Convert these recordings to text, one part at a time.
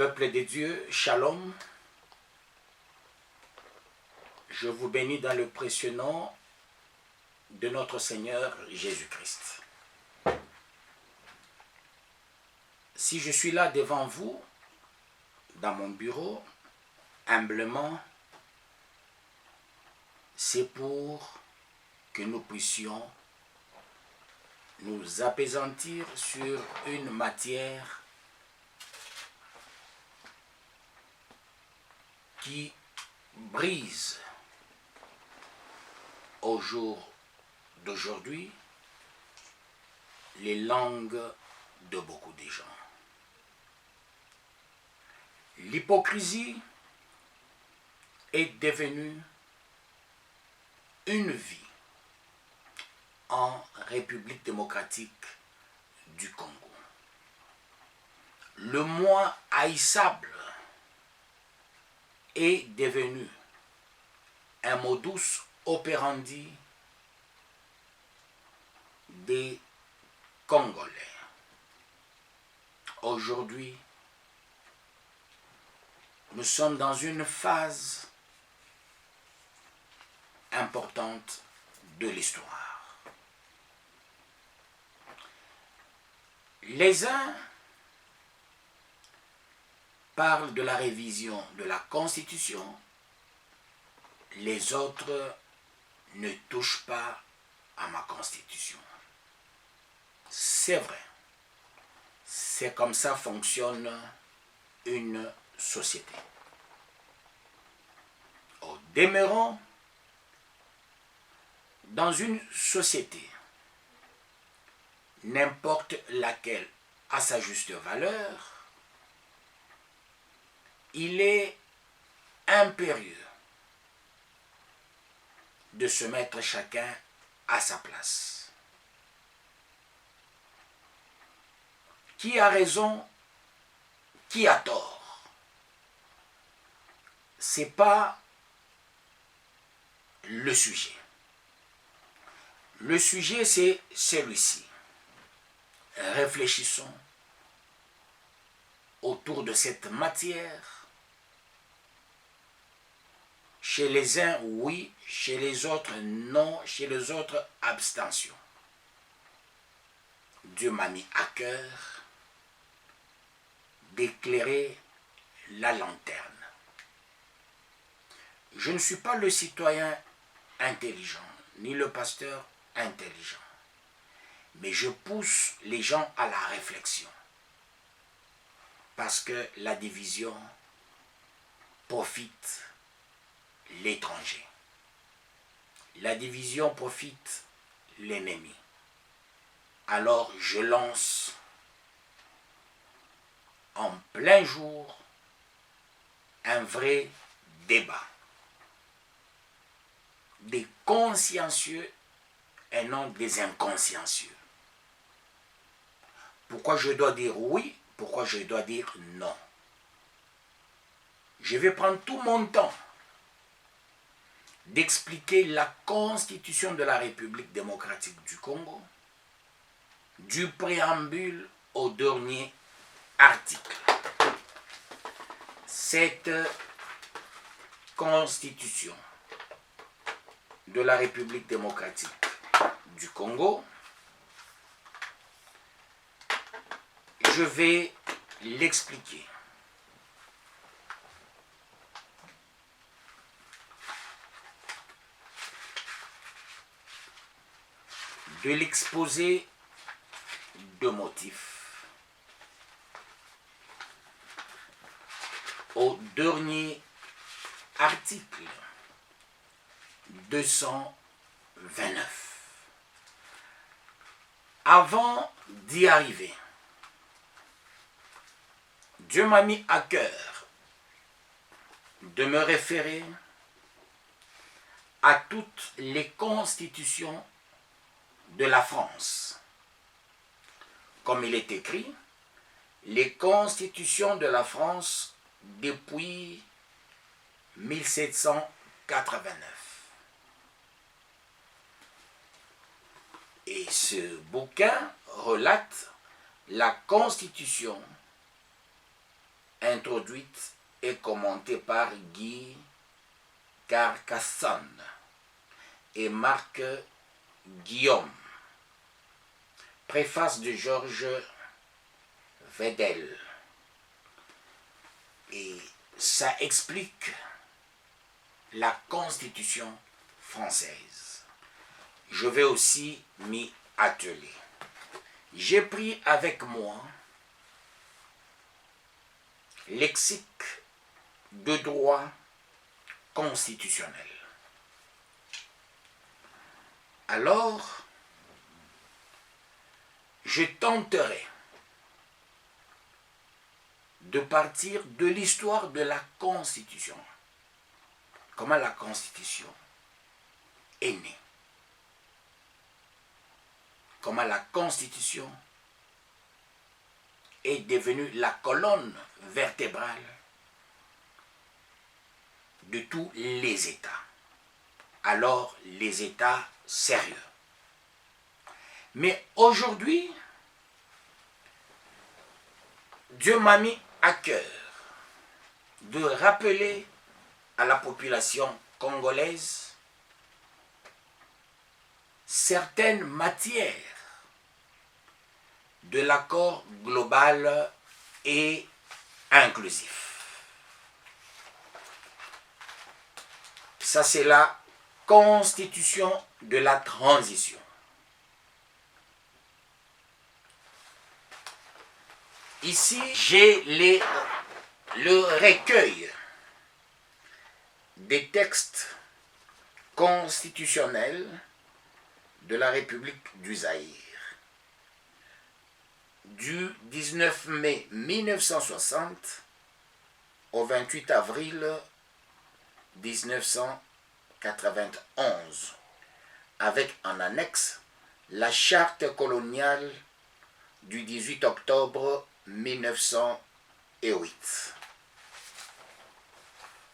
Peuple de Dieu, Shalom. Je vous bénis dans le précieux nom de notre Seigneur Jésus-Christ. Si je suis là devant vous, dans mon bureau, humblement, c'est pour que nous puissions nous appesantir sur une matière qui brise au jour d'aujourd'hui les langues de beaucoup de gens. L'hypocrisie est devenue une vie en République démocratique du Congo. Le moins haïssable est devenu un modus operandi des Congolais. Aujourd'hui, nous sommes dans une phase importante de l'histoire. Les uns parlent de la révision de la Constitution, les autres ne touchent pas à ma Constitution. C'est vrai, c'est comme ça fonctionne une société. Au demeurant, dans une société, n'importe laquelle à sa juste valeur, il est impérieux de se mettre chacun à sa place. Qui a raison, qui a tort? Ce n'est pas le sujet. Le sujet, c'est celui-ci. Réfléchissons autour de cette matière. Chez les uns, oui, chez les autres, non, chez les autres, abstention. Dieu m'a mis à cœur d'éclairer la lanterne. Je ne suis pas le citoyen intelligent, ni le pasteur intelligent, mais je pousse les gens à la réflexion, parce que la division profite l'étranger. La division profite l'ennemi. Alors je lance en plein jour un vrai débat. Des consciencieux et non des inconsciencieux. Pourquoi je dois dire oui? Pourquoi je dois dire non? Je vais prendre tout mon temps d'expliquer la Constitution de la République démocratique du Congo, du préambule au dernier article. Cette Constitution de la République démocratique du Congo, je vais l'expliquer. De l'exposé de motifs au dernier article 229. Avant d'y arriver, Dieu m'a mis à cœur de me référer à toutes les constitutions de la France. Comme il est écrit, les constitutions de la France depuis 1789. Et ce bouquin relate la constitution introduite et commentée par Guy Carcassonne et Marc Guillaume. Préface de Georges Vedel. Et ça explique la Constitution française. Je vais aussi m'y atteler. J'ai pris avec moi lexique de droit constitutionnel. Alors, je tenterai de partir de l'histoire de la Constitution. Comment la Constitution est née. Comment la Constitution est devenue la colonne vertébrale de tous les États. Alors, les États sérieux. Mais aujourd'hui, Dieu m'a mis à cœur de rappeler à la population congolaise certaines matières de l'accord global et inclusif. Ça, c'est la constitution de la transition. Ici, j'ai le recueil des textes constitutionnels de la République du Zaïre du 19 mai 1960 au 28 avril 1991, avec en annexe la charte coloniale du 18 octobre 1908.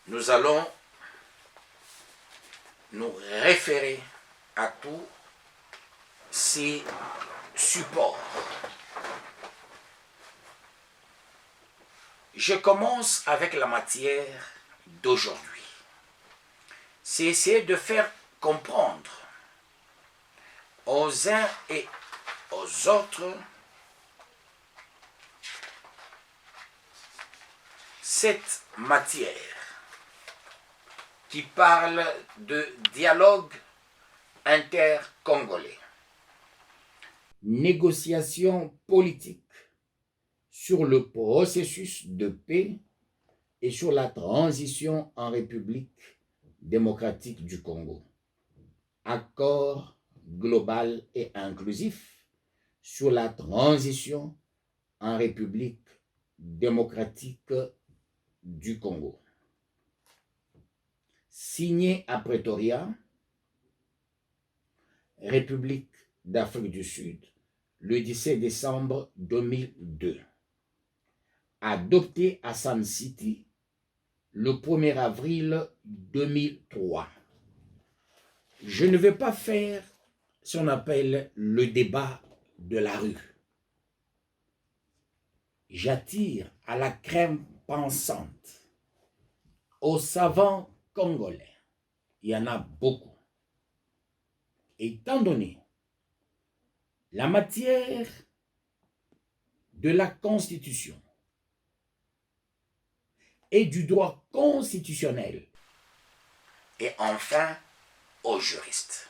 Nous allons nous référer à tous ces supports. Je commence avec la matière d'aujourd'hui. C'est essayer de faire comprendre aux uns et aux autres cette matière qui parle de dialogue intercongolais. Négociation politique sur le processus de paix et sur la transition en République démocratique du Congo. Accord global et inclusif sur la transition en République démocratique du Congo. Signé à Pretoria, République d'Afrique du Sud, le 17 décembre 2002. Adopté à Sun City le 1er avril 2003. Je ne vais pas faire ce qu'on appelle le débat de la rue. J'attire à la crème pensante, aux savants congolais. Il y en a beaucoup. Étant donné la matière de la Constitution et du droit constitutionnel, et enfin aux juristes.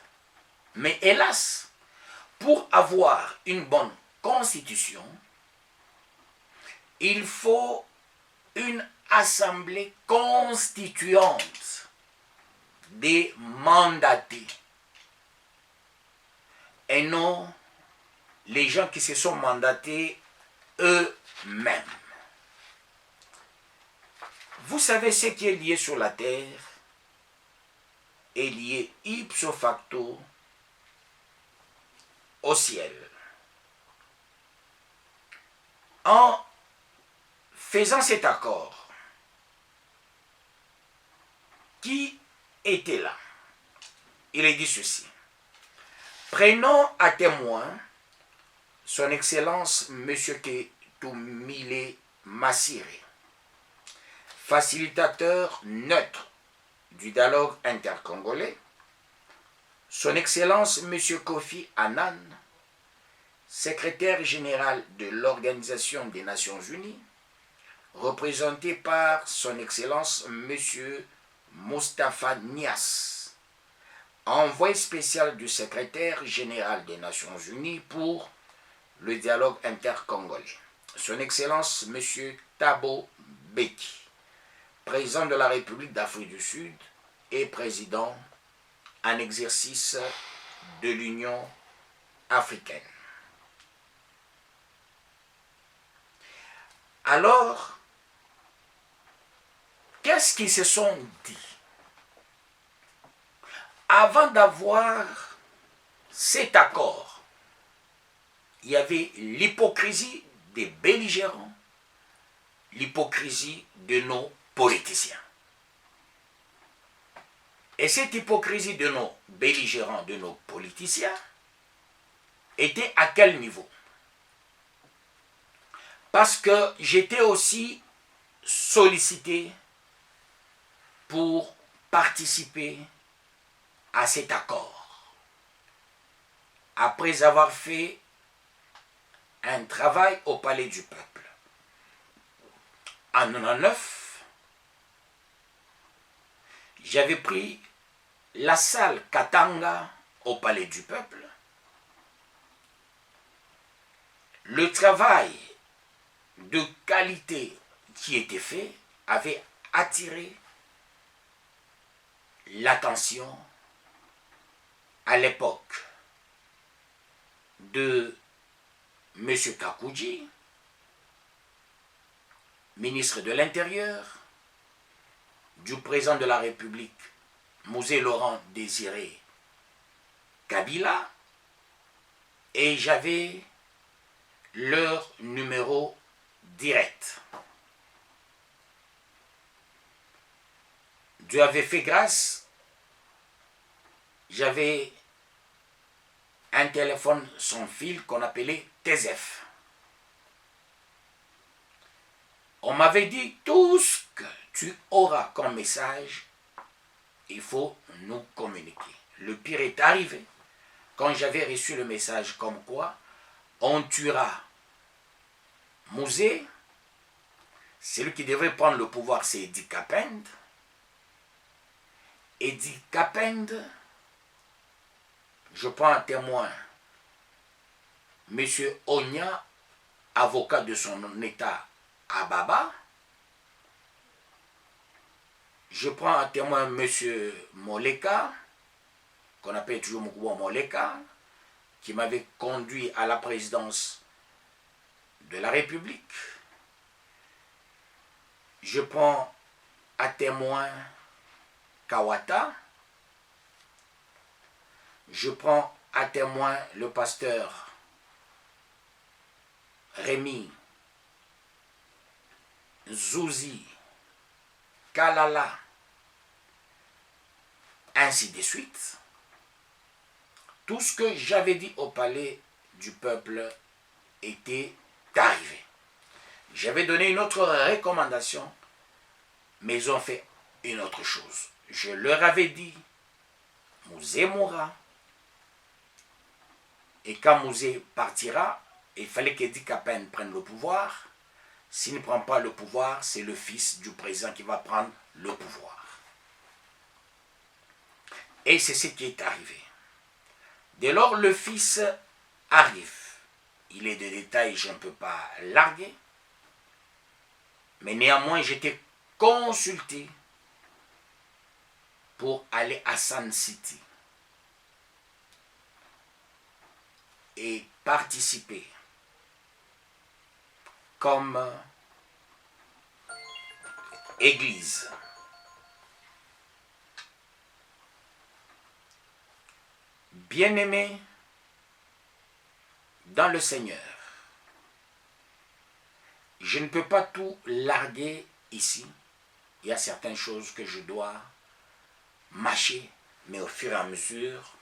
Mais hélas, pour avoir une bonne constitution, il faut une assemblée constituante des mandatés et non les gens qui se sont mandatés eux-mêmes. Vous savez, ce qui est lié sur la terre est lié ipso facto au ciel. En faisant cet accord, qui était là? Il est dit ceci. Prenons à témoin son Excellence M. Ketumile Masire, facilitateur neutre du dialogue intercongolais, Son Excellence M. Kofi Annan, secrétaire général de l'Organisation des Nations Unies, représenté par Son Excellence M. Moustapha Niasse, envoyé spécial du secrétaire général des Nations Unies pour le dialogue intercongolais, Son Excellence M. Thabo Mbeki, président de la République d'Afrique du Sud et président en exercice de l'Union africaine. Alors, qu'est-ce qu'ils se sont dit? Avant d'avoir cet accord, il y avait l'hypocrisie des belligérants, l'hypocrisie de nos politiciens. Et cette hypocrisie de nos belligérants, de nos politiciens, était à quel niveau? Parce que j'étais aussi sollicité pour participer à cet accord. Après avoir fait un travail au Palais du Peuple. En 1999, j'avais pris la salle Katanga au Palais du Peuple. Le travail de qualité qui était fait avait attiré l'attention à l'époque de M. Kakouji, ministre de l'Intérieur, du président de la République, Mosé Laurent Désiré Kabila, et j'avais leur numéro direct. Dieu avait fait grâce, j'avais un téléphone sans fil qu'on appelait TZF. On m'avait dit, tout ce que tu auras comme message, il faut nous communiquer. Le pire est arrivé quand j'avais reçu le message comme quoi on tuera Mouzé, celui qui devrait prendre le pouvoir, c'est Edi Kapend. Edi Kapend, je prends un témoin, M. Onya, avocat de son état à Baba. Je prends un témoin, M. Moleka, qu'on appelle toujours Moukouba Moleka, qui m'avait conduit à la présidence de la République. Je prends à témoin Kawata. Je prends à témoin le pasteur Rémi, Zouzi, Kalala, ainsi de suite. Tout ce que j'avais dit au Palais du Peuple était arrivé. J'avais donné une autre recommandation, mais ils ont fait une autre chose. Je leur avais dit, Mouzé mourra, et quand Mouzé partira, il fallait qu'Edi Kapend prenne le pouvoir. S'il ne prend pas le pouvoir, c'est le fils du président qui va prendre le pouvoir. Et c'est ce qui est arrivé. Dès lors, le fils arrive. Il est de détails, je ne peux pas larguer. Mais néanmoins, j'étais consulté pour aller à Sun City et participer comme église. Bien-aimé dans le Seigneur, je ne peux pas tout larguer ici. Il y a certaines choses que je dois mâcher, mais au fur et à mesure,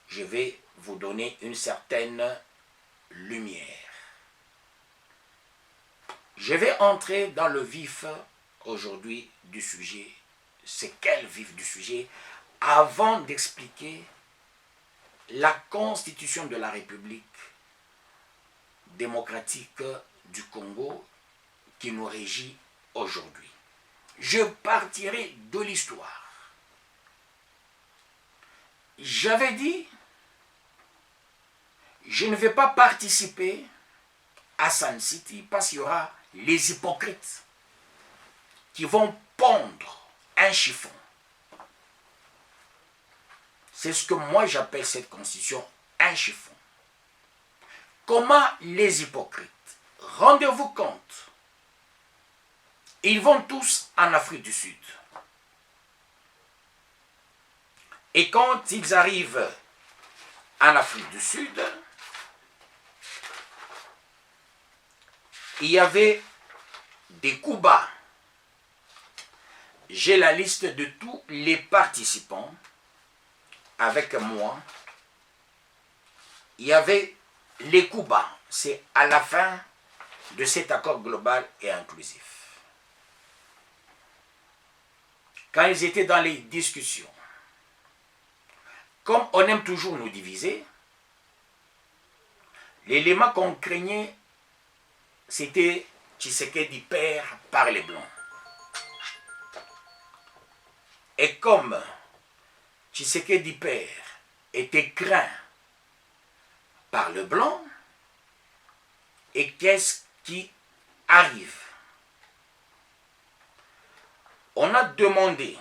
je vais vous donner une certaine lumière. Je vais entrer dans le vif aujourd'hui du sujet, c'est quel vif du sujet, avant d'expliquer la constitution de la République démocratique du Congo qui nous régit aujourd'hui. Je partirai de l'histoire. J'avais dit, je ne vais pas participer à Sun City parce qu'il y aura les hypocrites qui vont pondre un chiffon. C'est ce que moi j'appelle cette constitution, un chiffon. Comment les hypocrites, rendez-vous compte, ils vont tous en Afrique du Sud. Et quand ils arrivent en Afrique du Sud, il y avait des coups bas. J'ai la liste de tous les participants avec moi. Il y avait les coups bas. C'est à la fin de cet accord global et inclusif. Quand ils étaient dans les discussions, comme on aime toujours nous diviser, l'élément qu'on craignait, c'était Tshisekedi père par les Blancs. Et comme Tshisekedi père était craint par le Blanc, et qu'est-ce qui arrive? On a demandé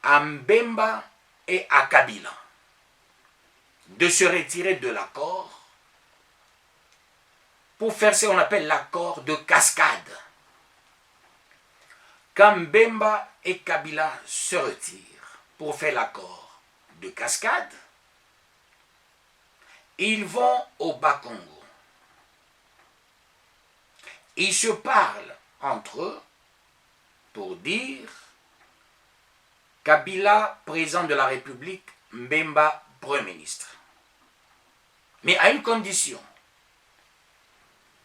à Mbemba et à Kabila de se retirer de l'accord pour faire ce qu'on appelle l'accord de cascade. Quand Mbemba et Kabila se retirent pour faire l'accord de cascade, ils vont au Bas-Congo. Ils se parlent entre eux pour dire Kabila, président de la République, Mbemba, Premier ministre. Mais à une condition,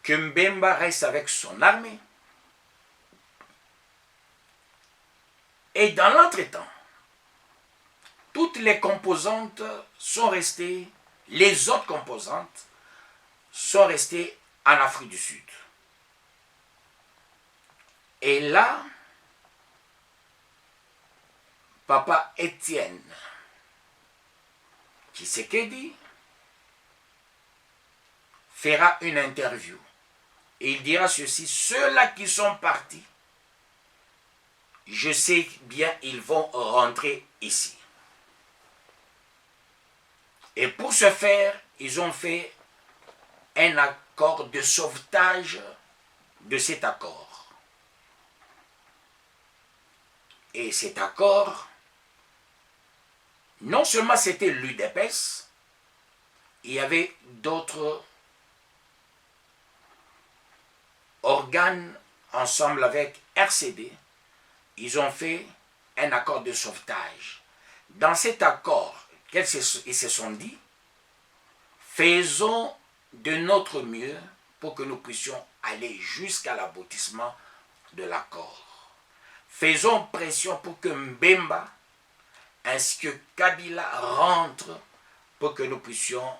que Mbemba reste avec son armée. Et dans l'entretemps, toutes les composantes sont restées, les autres composantes sont restées en Afrique du Sud. Et là, Papa Étienne Tshisekedi fera une interview. Et il dira ceci, ceux-là qui sont partis, je sais bien, ils vont rentrer ici. Et pour ce faire, ils ont fait un accord de sauvetage de cet accord. Et cet accord, non seulement c'était l'UDPS, il y avait d'autres organes ensemble avec RCD. Ils ont fait un accord de sauvetage. Dans cet accord, ils se sont dit, faisons de notre mieux pour que nous puissions aller jusqu'à l'aboutissement de l'accord. Faisons pression pour que Mbemba ainsi que Kabila rentrent pour que nous puissions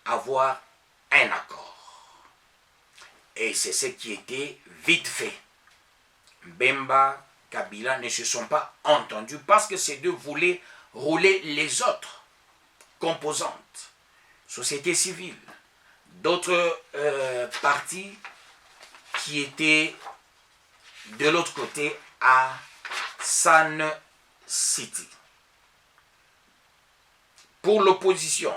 avoir un accord. Et c'est ce qui était vite fait. Mbemba, Kabila ne se sont pas entendus parce que ces deux voulaient rouler les autres composantes, société civile, d'autres partis qui étaient de l'autre côté à Sun City. Pour l'opposition,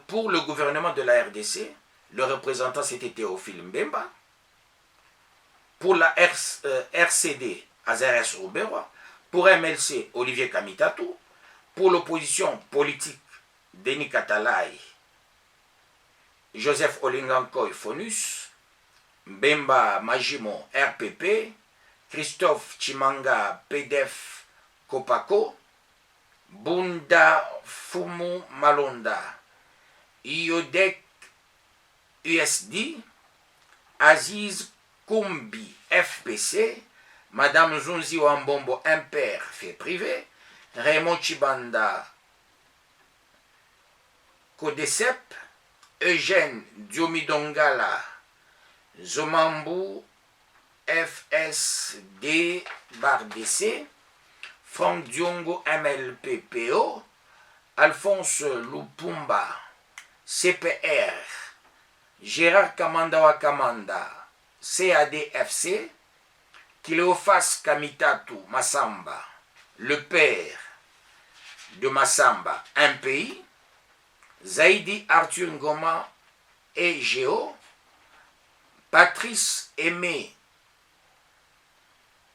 pour le gouvernement de la RDC, le représentant c'était Théophile Mbemba. Pour la RCD, Azares Rouberois. Pour MLC, Olivier Kamitatou. Pour l'opposition politique, Denis Katalai, Joseph Olingankoy Fonus, Mbemba Majimo RPP, Christophe Chimanga PDF Kopako, Bunda Fumu Malonda, Iodek USD, Aziz Koumbi, FPC, Madame Zunzi Wambombo, Impair, fait privé, Raymond Chibanda, Codecep, Eugène Diomidongala, Zomambu, FSD, Bar DC, Franck Diongo, MLPPO, Alphonse Lupumba, CPR, Gérard Kamanda Wakamanda, CADFC, Cléophas Kamitatu Massamba, le père de Massamba, un pays, Zaidi Arthur Ngoma et Géo, Patrice Aimé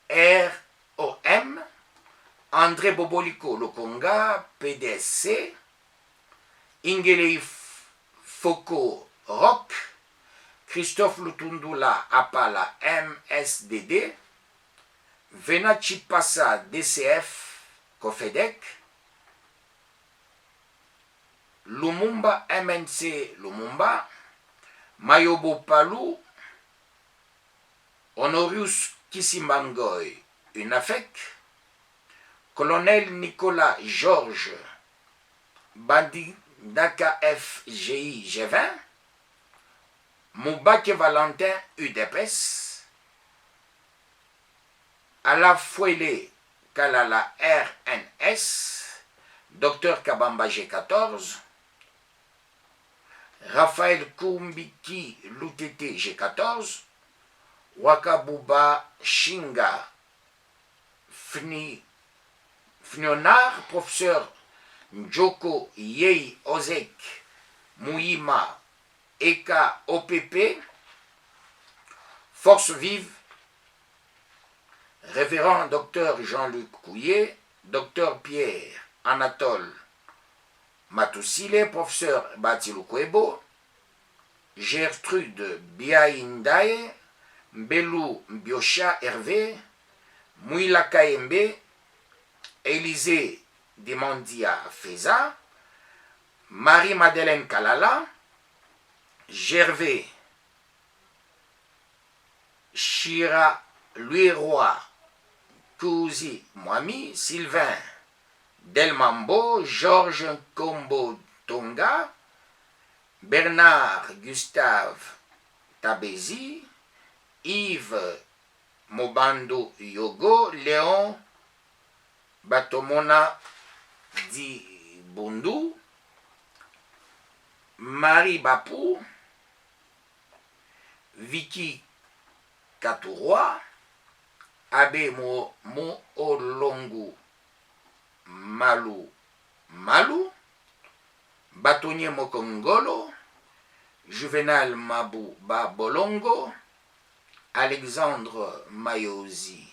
ROM, André Boboliko Lokonga, PDSC, Ingele Foko Rock, Christophe Lutundula Apala MSDD, Vena Chipasa DCF Kofedek, Lumumba MNC Lumumba, Mayobo Palou, Honorius Kisimbangoy UNAFEC, Colonel Nicolas Georges Bandaka FGI G20, Moubake Valentin UDPS, Alafuele Kalala RNS, Dr Kabamba G14, Raphaël Koumbiki Loutete G14, Wakabuba Shinga Fnionar, professeur Njoko Yei Ozek Mouima Eka OPP, Force Vive, Révérend Dr Jean-Luc Couillet, Dr Pierre Anatole Matousile, professeur Batilou Kwebo, Gertrude Biaindae, Mbelou Mbiocha Hervé, Mouila Kaembe, Élisée Dimandia Feza, Marie-Madeleine Kalala, Gervais Chira Louis-Roi Kouzi Mwami, Sylvain Delmambo, Georges Kombo Tonga, Bernard Gustave Tabezi, Yves Mobando Yogo, Léon Batomona Di Bundu, Marie Bapou, Vicky Katouroi, Abe Moolongu Malou Malou, Bâtonnier Mokongolo, Juvenal Mabou Babolongo, Alexandre Mayosi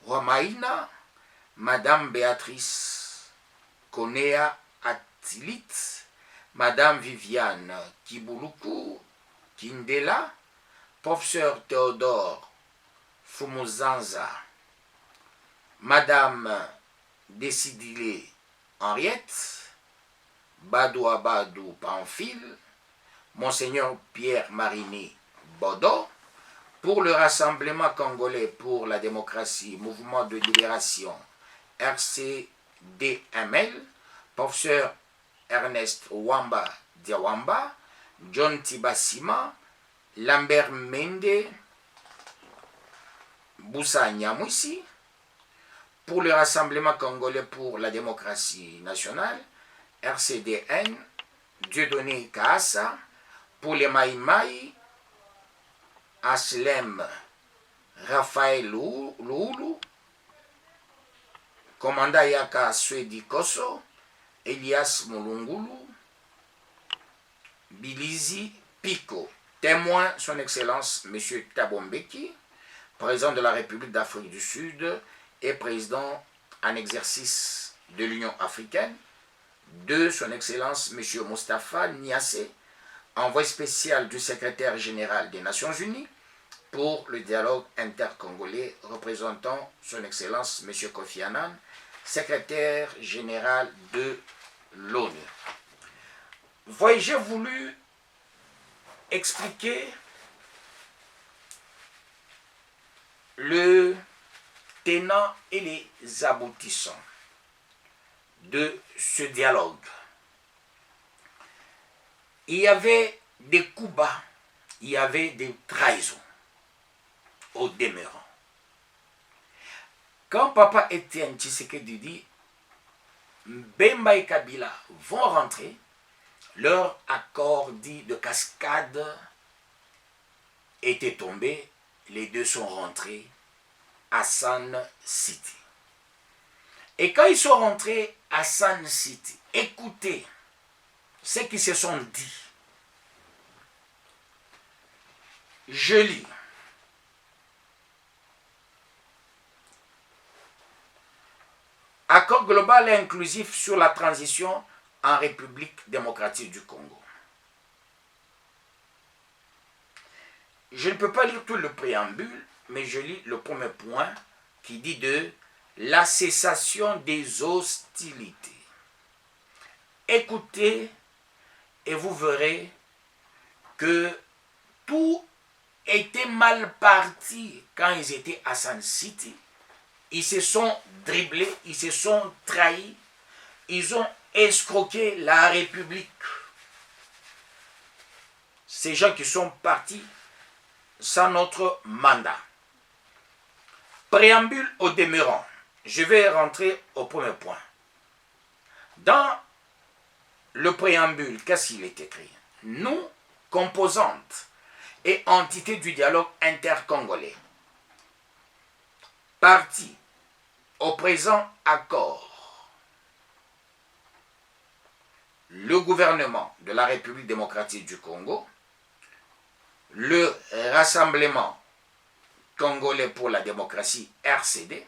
Romaina, Madame Béatrice Konea Atilit, Madame Viviane Kibuluku Kindela, Professeur Théodore Fumuzanza, Madame Décidilé Henriette, Badou Abadou Pamphile, Monseigneur Pierre Marini Bodo, pour le Rassemblement Congolais pour la démocratie, Mouvement de libération, RCDML, Professeur Ernest Wamba Diawamba, John Tibasima, Lambert Mende, Boussa Nyamwisi, pour le Rassemblement Congolais pour la démocratie nationale, RCDN, Dieudonné Kaassa, pour les Maïmaï, Aslem Raphaël Loulou, Commandant Yaka Swedi Koso, Elias Mulungulu, Bilizi Pico, témoin son Excellence M. Thabo Mbeki, président de la République d'Afrique du Sud et président en exercice de l'Union africaine, de son Excellence M. Moustapha Niasse, envoyé spécial du secrétaire général des Nations Unies pour le dialogue intercongolais, représentant son Excellence M. Kofi Annan, secrétaire général de l'ONU. Voyez, j'ai voulu expliquer le tenant et les aboutissants de ce dialogue. Il y avait des coups bas, il y avait des trahisons au demeurant. Quand Papa Etienne Tshisekedi dit Bemba et Kabila vont rentrer, leur accord dit de cascade était tombé, les deux sont rentrés à Sun City. Et quand ils sont rentrés à Sun City, écoutez ce qu'ils se sont dit. Je lis. Accord global et inclusif sur la transition en République démocratique du Congo. Je ne peux pas lire tout le préambule, mais je lis le premier point qui dit de la cessation des hostilités. Écoutez et vous verrez que tout était mal parti quand ils étaient à Sun City. Ils se sont dribblés, ils se sont trahis, ils ont escroqué la République. Ces gens qui sont partis sans notre mandat. Préambule au demeurant. Je vais rentrer au premier point. Dans le préambule, qu'est-ce qu'il est écrit? Nous, composantes et entités du dialogue intercongolais, partis au présent accord, le gouvernement de la République démocratique du Congo, le Rassemblement congolais pour la démocratie RCD,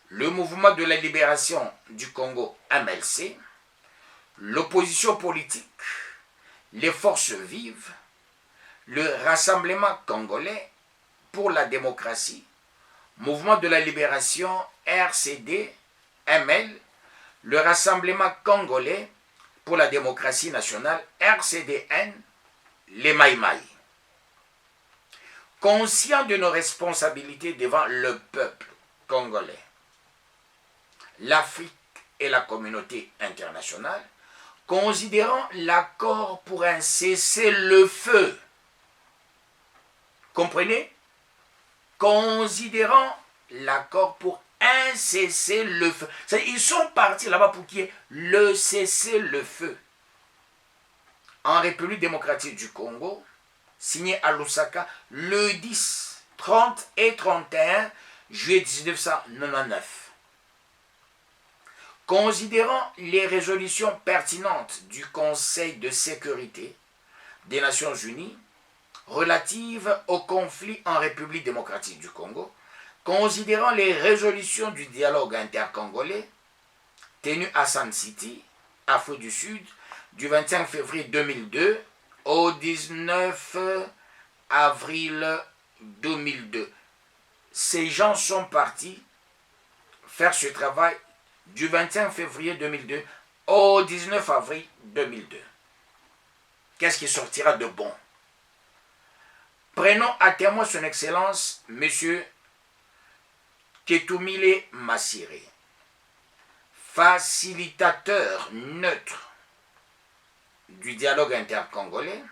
le mouvement de la libération du Congo MLC, l'opposition politique, les forces vives, le Rassemblement congolais pour la démocratie, mouvement de la libération RCD, ML, le Rassemblement congolais pour la démocratie nationale RCDN, les Maïmaï. Conscients de nos responsabilités devant le peuple congolais, l'Afrique et la communauté internationale, considérant l'accord pour un cessez-le-feu. Comprenez? Considérant l'accord pour un cessez-le-feu. Ils sont partis là-bas pour qu'il y ait le cessez-le-feu. En République démocratique du Congo, signé à Lusaka le 10, 30 et 31 juillet 1999. Considérant les résolutions pertinentes du Conseil de sécurité des Nations Unies relatives au conflit en République démocratique du Congo, considérant les résolutions du dialogue intercongolais tenu à Sun City, Afrique du Sud, du 25 février 2002 au 19 avril 2002. Ces gens sont partis faire ce travail du 25 février 2002 au 19 avril 2002. Qu'est-ce qui sortira de bon? Prenons à témoin son Excellence, M. Ketumile Masire, facilitateur neutre du dialogue intercongolais.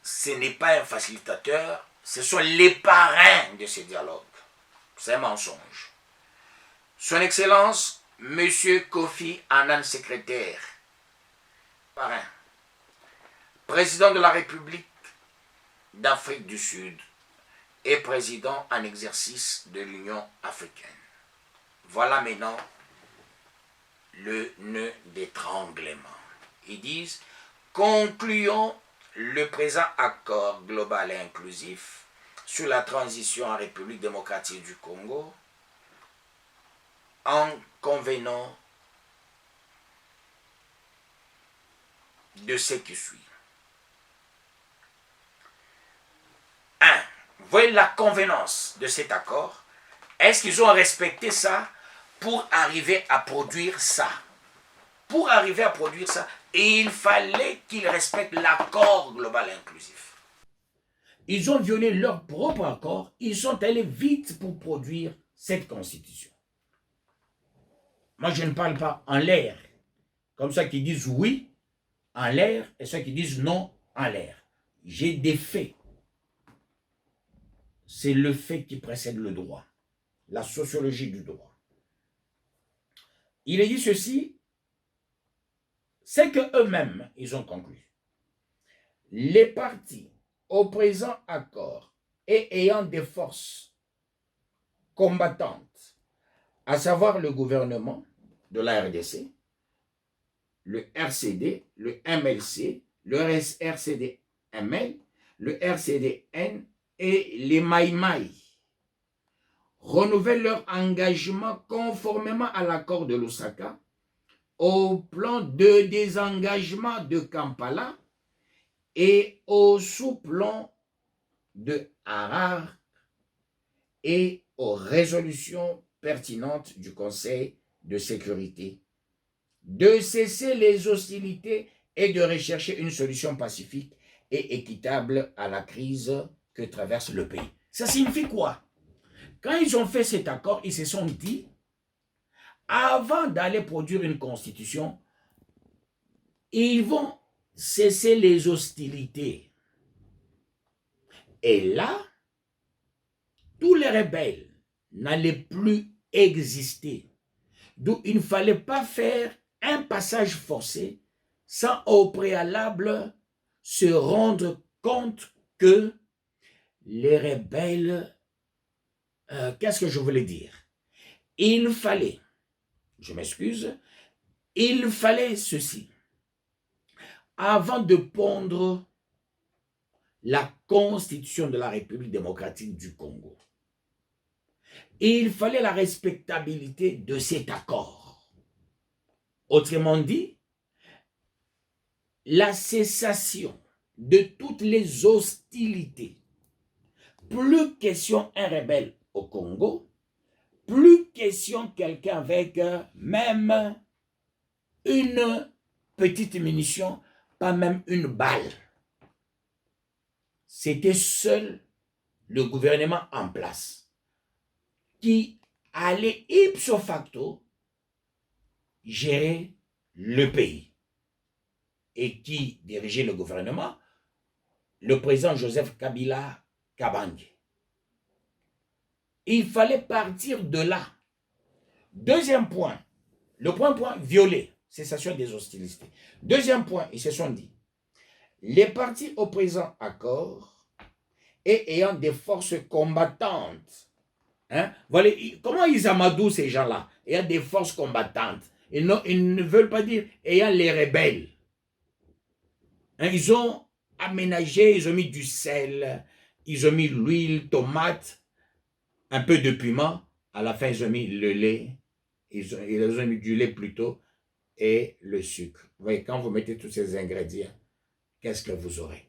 Ce n'est pas un facilitateur, ce sont les parrains de ce dialogue. C'est un mensonge. Son Excellence, M. Kofi Annan, secrétaire, parrain, président de la République d'Afrique du Sud et président en exercice de l'Union africaine. Voilà maintenant le nœud d'étranglement. Ils disent, concluons le présent accord global et inclusif sur la transition en République démocratique du Congo en convenant de ce qui suit. 1. Voyez la convenance de cet accord. Est-ce qu'ils ont respecté ça pour arriver à produire ça? Pour arriver à produire ça, il fallait qu'ils respectent l'accord global inclusif. Ils ont violé leur propre accord. Ils sont allés vite pour produire cette constitution. Moi, je ne parle pas en l'air, comme ça qui disent oui en l'air et ceux qui disent non en l'air. J'ai des faits. C'est le fait qui précède le droit, la sociologie du droit. Il est dit ceci, c'est qu'eux-mêmes, ils ont conclu. Les partis au présent accord et ayant des forces combattantes, à savoir le gouvernement de la RDC, le RCD, le MLC, le RCD-ML, le RCD-N et les Maïmaï, renouvellent leur engagement conformément à l'accord de Lusaka, au plan de désengagement de Kampala et au sous-plan de Harar et aux résolutions pertinentes du Conseil de sécurité, de cesser les hostilités et de rechercher une solution pacifique et équitable à la crise que traverse le pays. Ça signifie quoi? Quand ils ont fait cet accord, ils se sont dit, avant d'aller produire une constitution, ils vont cesser les hostilités. Et là, tous les rebelles n'allaient plus exister. D'où il ne fallait pas faire un passage forcé sans au préalable se rendre compte que les rebelles, qu'est-ce que je voulais dire? Il fallait, je m'excuse, il fallait ceci. Avant de pondre la constitution de la République démocratique du Congo, il fallait la respectabilité de cet accord. Autrement dit, la cessation de toutes les hostilités. Plus question un rebelle au Congo, plus question quelqu'un avec même une petite munition, pas même une balle. C'était seul le gouvernement en place qui allait ipso facto gérer le pays. Et qui dirigeait le gouvernement? Le président Joseph Kabila Kabange. Il fallait partir de là. Deuxième point, le point violer, cessation des hostilités. Deuxième point, ils se sont dit, les partis au présent accord et ayant des forces combattantes, hein, voilà, comment ils amadouent ces gens-là? Ayant des forces combattantes. Ils ne veulent pas dire ayant les rebelles. Hein, ils ont aménagé, ils ont mis du sel, ils ont mis l'huile, tomate, un peu de piment. À la fin, ils ont mis le lait. Ils ont mis du lait plutôt et le sucre. Vous voyez, quand vous mettez tous ces ingrédients, qu'est-ce que vous aurez?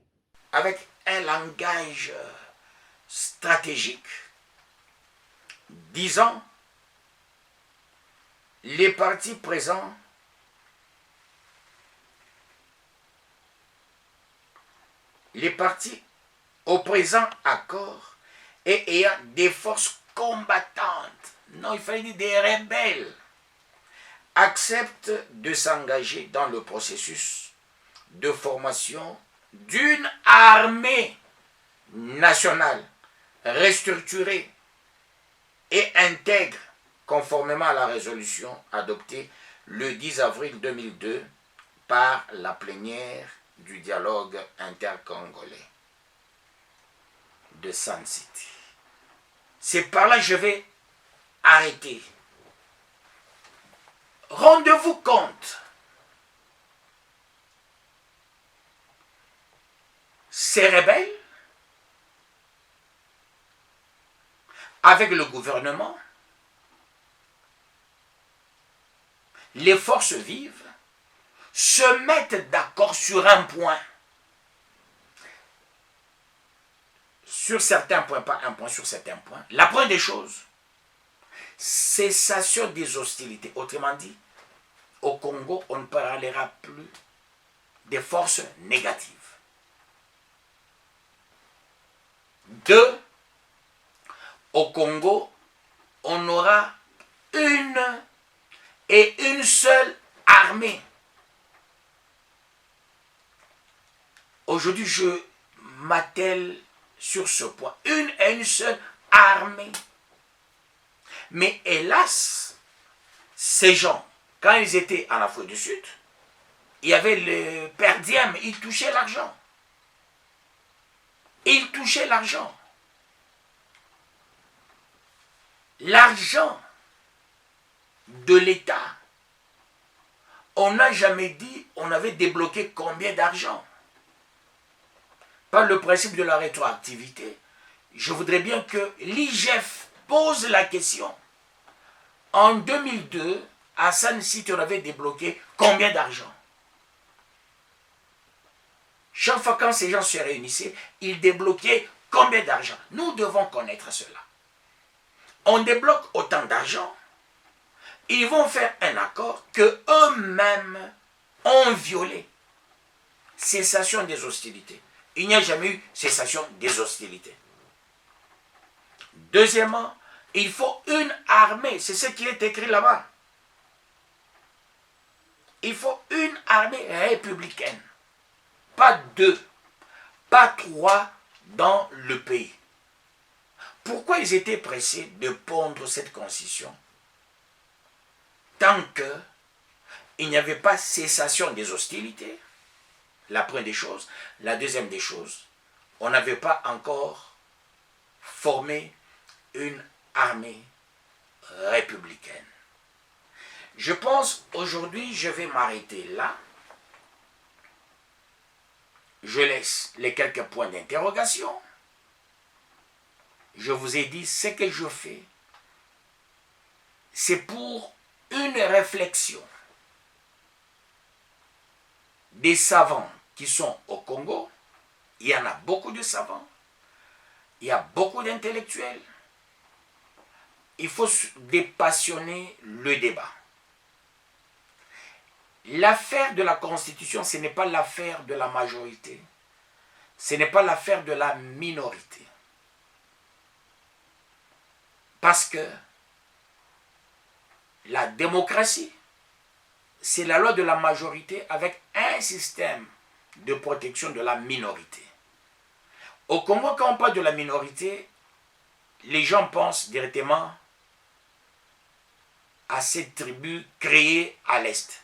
Avec un langage stratégique, disant les partis présents les partis au présent accord et ayant des forces combattantes, non, il fallait dire des rebelles, acceptent de s'engager dans le processus de formation d'une armée nationale restructurée et intègre conformément à la résolution adoptée le 10 avril 2002 par la plénière du dialogue intercongolais de Sun City. C'est par là que je vais arrêter. Rendez-vous compte, ces rebelles, avec le gouvernement, les forces vives, se mettent d'accord sur un point. Sur certains points, pas un point, sur certains points. La première des choses, cessation des hostilités. Autrement dit, au Congo, on ne parlera plus des forces négatives. Deux, au Congo, on aura une et une seule armée. Aujourd'hui, je m'attelle sur ce point. Une et une seule armée. Mais hélas, ces gens, quand ils étaient en Afrique du Sud, il y avait le per diem, ils touchaient l'argent. Ils touchaient l'argent. L'argent de l'État. On n'a jamais dit on avait débloqué combien d'argent. Par le principe de la rétroactivité, je voudrais bien que l'IGF pose la question. En 2002, à San City, on avait débloqué combien d'argent? Chaque fois quand ces gens se réunissaient, ils débloquaient combien d'argent? Nous devons connaître cela. On débloque autant d'argent, ils vont faire un accord que eux-mêmes ont violé. Cessation des hostilités. Il n'y a jamais eu cessation des hostilités. Deuxièmement, il faut une armée. C'est ce qui est écrit là-bas. Il faut une armée républicaine. Pas deux, pas trois dans le pays. Pourquoi ils étaient pressés de pondre cette constitution tant qu'il n'y avait pas cessation des hostilités? La première des choses. La deuxième des choses, on n'avait pas encore formé une armée républicaine. Je pense aujourd'hui, je vais m'arrêter là. Je laisse les quelques points d'interrogation. Je vous ai dit ce que je fais. C'est pour une réflexion des savants qui sont au Congo. Il y en a beaucoup de savants. Il y a beaucoup d'intellectuels. Il faut dépassionner le débat. L'affaire de la Constitution, ce n'est pas l'affaire de la majorité. Ce n'est pas l'affaire de la minorité. Parce que la démocratie, c'est la loi de la majorité avec un système de protection de la minorité. Au Congo, quand on parle de la minorité, les gens pensent directement à ces tribus créées à l'Est.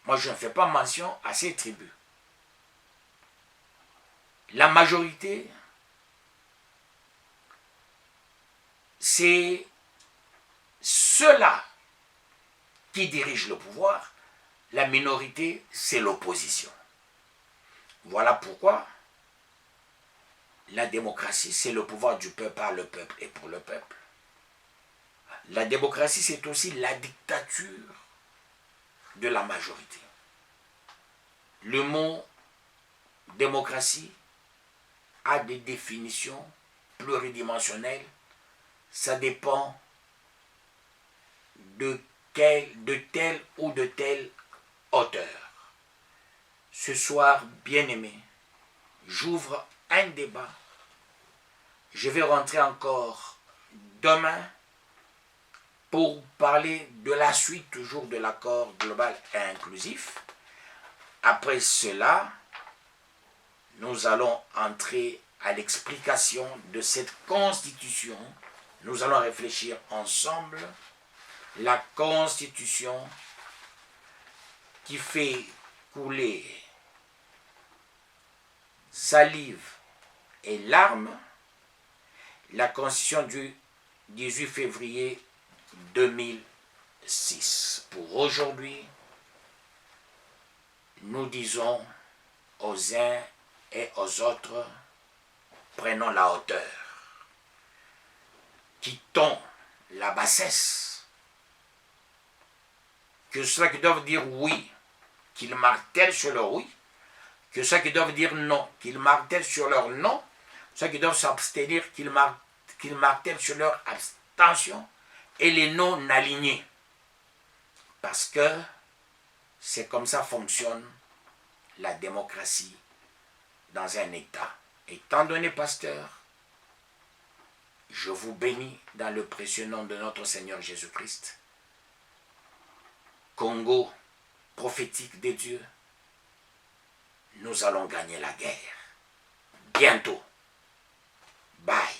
Moi, je ne fais pas mention à ces tribus. La majorité, c'est ceux-là qui dirigent le pouvoir. La minorité, c'est l'opposition. Voilà pourquoi la démocratie, c'est le pouvoir du peuple par le peuple et pour le peuple. La démocratie, c'est aussi la dictature de la majorité. Le mot démocratie a des définitions pluridimensionnelles. Ça dépend de telle ou de telle hauteur. Ce soir, bien-aimé, j'ouvre un débat. Je vais rentrer encore demain pour parler de la suite toujours de l'accord global et inclusif. Après cela, nous allons entrer à l'explication de cette constitution. Nous allons réfléchir ensemble. La constitution qui fait couler salive et larmes, la constitution du 18 février 2006. Pour aujourd'hui, nous disons aux uns et aux autres, prenons la hauteur. Quittons la bassesse. Que ceux qui doivent dire oui, qu'ils martèlent sur leur oui. Que ceux qui doivent dire non, qu'ils martèlent sur leur non. Ceux qui doivent s'abstenir, qu'ils martèlent sur leur abstention. Et les non alignés. Parce que c'est comme ça fonctionne la démocratie dans un État. Étant donné, pasteur, Je vous bénis dans le précieux nom de notre Seigneur Jésus-Christ. Congo, prophétique de Dieu, nous allons gagner la guerre. Bientôt. Bye.